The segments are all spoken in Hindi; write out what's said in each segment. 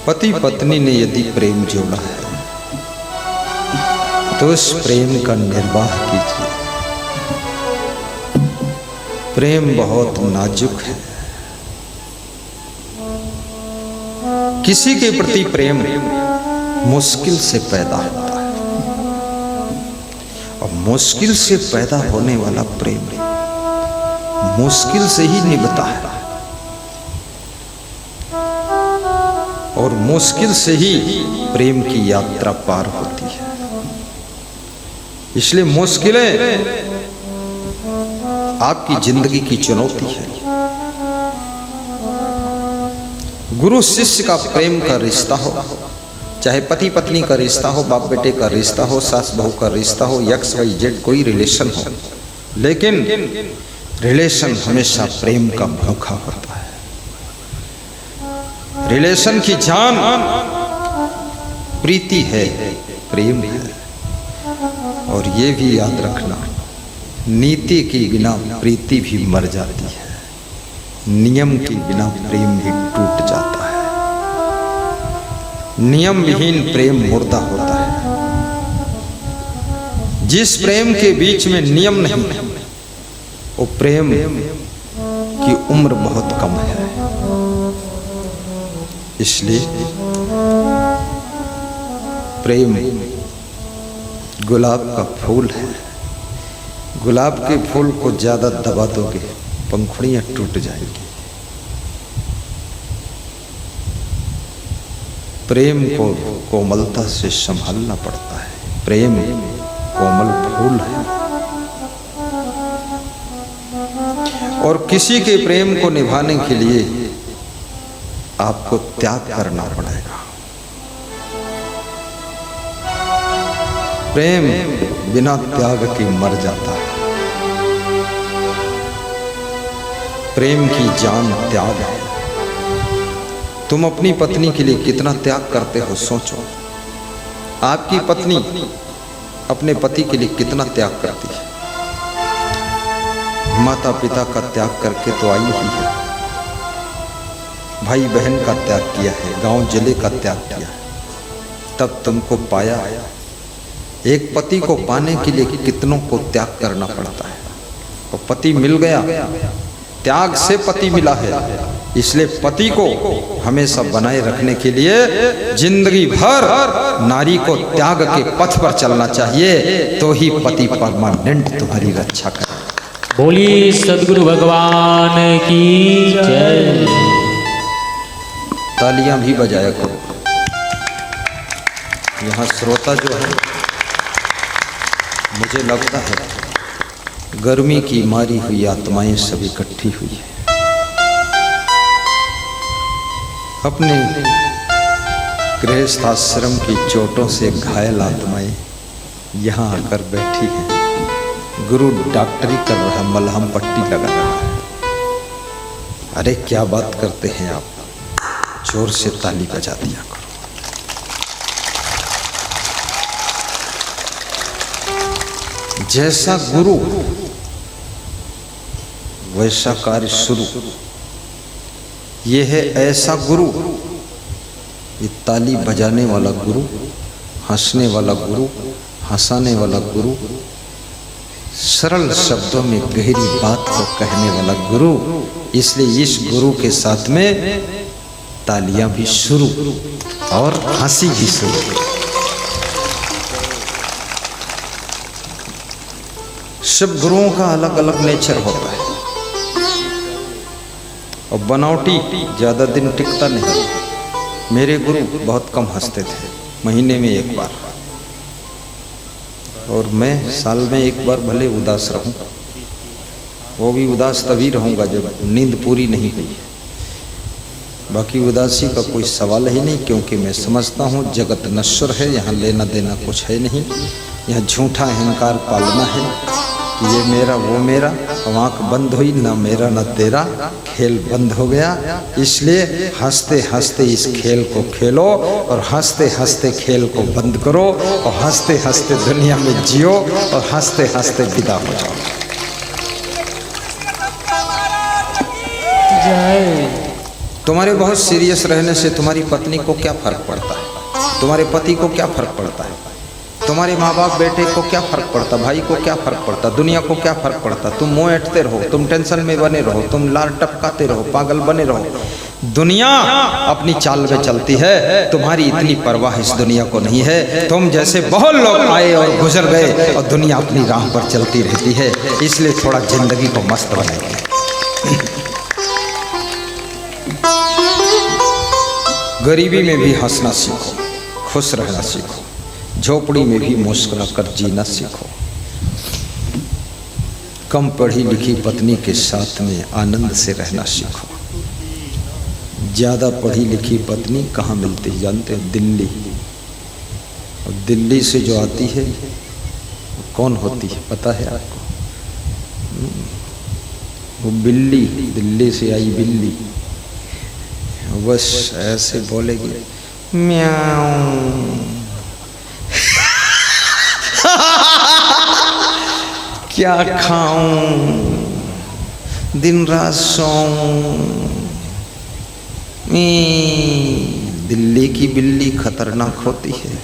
पति पत्नी ने यदि प्रेम जोड़ा है तो उस प्रेम का निर्वाह कीजिए। प्रेम बहुत नाजुक है। किसी के प्रति प्रेम मुश्किल से पैदा होता है और मुश्किल से पैदा होने वाला प्रेम मुश्किल से ही निभता है और मुश्किल से ही प्रेम की यात्रा पार होती है। इसलिए मुश्किलें आपकी जिंदगी की चुनौती है। गुरु शिष्य का प्रेम का रिश्ता हो, चाहे पति पत्नी का रिश्ता हो, बाप बेटे का रिश्ता हो, सास बहू का रिश्ता हो, एक्स वाई जेड कोई रिलेशन हो, लेकिन रिलेशन हमेशा प्रेम का भूखा होता है। रिलेशन की जान प्रीति है, प्रेम है। और ये भी याद रखना, नीति के बिना प्रीति भी मर जाती है, नियम के बिना प्रेम भी टूट जाता है। नियम विहीन प्रेम मुर्दा होता है। जिस प्रेम के बीच में नियम नहीं, वो प्रेम की उम्र बहुत कम है। इसलिए प्रेम गुलाब का फूल है। गुलाब के फूल को ज्यादा दबा दोगे पंखुड़ियां टूट जाएंगी। प्रेम को कोमलता से संभालना पड़ता है। प्रेम कोमल फूल है और किसी के प्रेम को निभाने के लिए आपको त्याग करना पड़ेगा। प्रेम बिना त्याग के मर जाता है। प्रेम की जान त्याग है। तुम अपनी पत्नी के लिए कितना त्याग करते हो सोचो। आपकी पत्नी अपने पति के लिए कितना त्याग करती है। माता पिता का त्याग करके तो आई ही है, भाई बहन का त्याग किया है, गांव जिले का त्याग किया है, तब तुमको पाया। एक पति को पाने के लिए कितनों को त्याग करना पड़ता है। और पति मिल गया, त्याग से पति मिला है। इसलिए पति को हमेशा बनाए रखने के लिए जिंदगी भर नारी को त्याग के पथ पर चलना चाहिए, तो ही पति परमानेंट तुम्हारी रक्षा करे। बोलिए सद्गुरु भगवान की जय। तालियां भी बजाया करो। यहाँ श्रोता जो है, मुझे लगता है गर्मी की मारी हुई आत्माएं सभी इकट्ठी हुई है। अपने गृहस्थ आश्रम की चोटों से घायल आत्माएं यहाँ आकर बैठी हैं। गुरु डॉक्टरी कर रहा है, मलहम पट्टी लगा रहा है। अरे क्या बात करते हैं आप, जोर से ताली बजा दिया करो। जैसा गुरु वैसा कार्य शुरू। ये है ऐसा गुरु, ये ताली बजाने वाला गुरु, हंसने वाला गुरु, हंसाने वाला गुरु, सरल शब्दों में गहरी बात को कहने वाला गुरु। इसलिए इस गुरु के साथ में तालियां भी शुरू और हंसी भी शुरू। सब गुरुओं का अलग अलग नेचर होता है और बनावटी ज्यादा दिन टिकता नहीं। मेरे गुरु बहुत कम हंसते थे, महीने में एक बार, और मैं साल में एक बार भले उदास रहूं, वो भी उदास तभी रहूंगा जब नींद पूरी नहीं हुई। बाकी उदासी का कोई सवाल ही नहीं, क्योंकि मैं समझता हूँ जगत नश्वर है, यहाँ लेना देना कुछ है नहीं। यहाँ झूठा अहंकार पालना है कि ये मेरा वो मेरा। आँख बंद हुई, ना मेरा ना तेरा, खेल बंद हो गया। इसलिए हंसते हंसते इस खेल को खेलो और हंसते हंसते खेल को बंद करो और हंसते हंसते दुनिया में जियो और हंसते हंसते विदा हो जाओ। तुम्हारे बहुत सीरियस रहने से तुम्हारी पत्नी को क्या फर्क पड़ता है, तुम्हारे पति को क्या फर्क पड़ता है, तुम्हारे माँ बाप बेटे को क्या फर्क पड़ता, भाई को क्या फर्क पड़ता, दुनिया को क्या फर्क पड़ता। तुम मुँह ऐंठते रहो, तुम टेंशन में बने रहो, तुम लार टपकाते रहो, पागल बने रहो। दुनिया अपनी चाल में चलती है, तुम्हारी इतनी परवाह इस दुनिया को नहीं है। तुम जैसे बहुत लोग आए और गुजर गए और दुनिया अपनी राह पर चलती रहती है। इसलिए थोड़ा जिंदगी को मस्त बनाइए। गरीबी में भी हंसना सीखो, खुश रहना सीखो, झोपड़ी में भी मुस्कुरा कर जीना सीखो। कम पढ़ी लिखी पत्नी के साथ में आनंद से रहना सीखो। ज़्यादा पढ़ी लिखी पत्नी कहाँ मिलती है जानते हो? दिल्ली। और दिल्ली से जो आती है कौन होती है पता है आपको? वो बिल्ली, दिल्ली से आई बिल्ली। बस ऐसे बोलेगी म्याऊं, क्या खाऊं, दिन रात सोऊं। दिल्ली की बिल्ली खतरनाक होती है,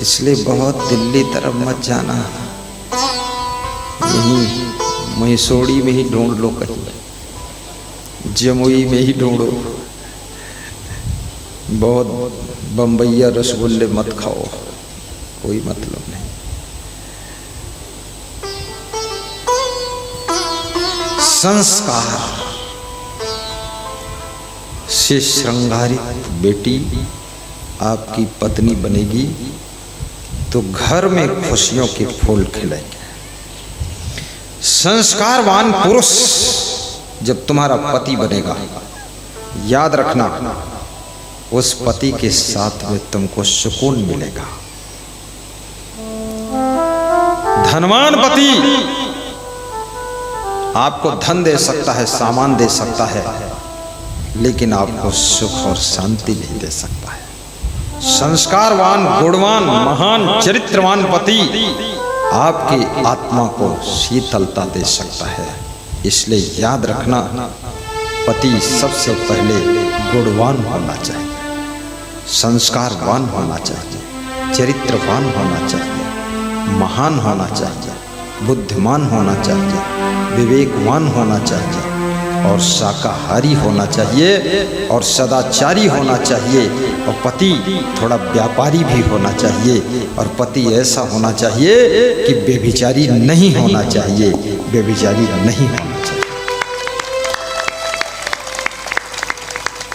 इसलिए बहुत दिल्ली तरफ मत जाना। यहीं मैसोड़ी में ही ढूंढ लो, कहीं जमुई में ही ढूंढो। बहुत बम्बैया रसगुल्ले मत खाओ, कोई मतलब नहीं। संस्कार से श्रृंगारित बेटी आपकी पत्नी बनेगी तो घर में खुशियों के फूल खिलेंगे। संस्कारवान पुरुष जब तुम्हारा पति बनेगा, याद रखना उस पति के साथ में तुमको सुकून मिलेगा। धनवान पति आपको धन दे सकता है, सामान दे सकता है, लेकिन आपको सुख और शांति नहीं दे सकता है। संस्कारवान, गुणवान, महान, चरित्रवान पति आपकी आत्मा को शीतलता दे सकता है। इसलिए याद रखना, पति सबसे पहले गुणवान होना चाहिए, संस्कारवान होना चाहिए, चरित्रवान होना चाहिए, महान होना चाहिए, बुद्धिमान होना चाहिए, विवेकवान होना चाहिए और शाकाहारी होना चाहिए और सदाचारी होना चाहिए। और पति थोड़ा व्यापारी भी होना चाहिए। और पति ऐसा होना चाहिए कि बेविचारी नहीं होना चाहिए, बेविचारी नहीं होना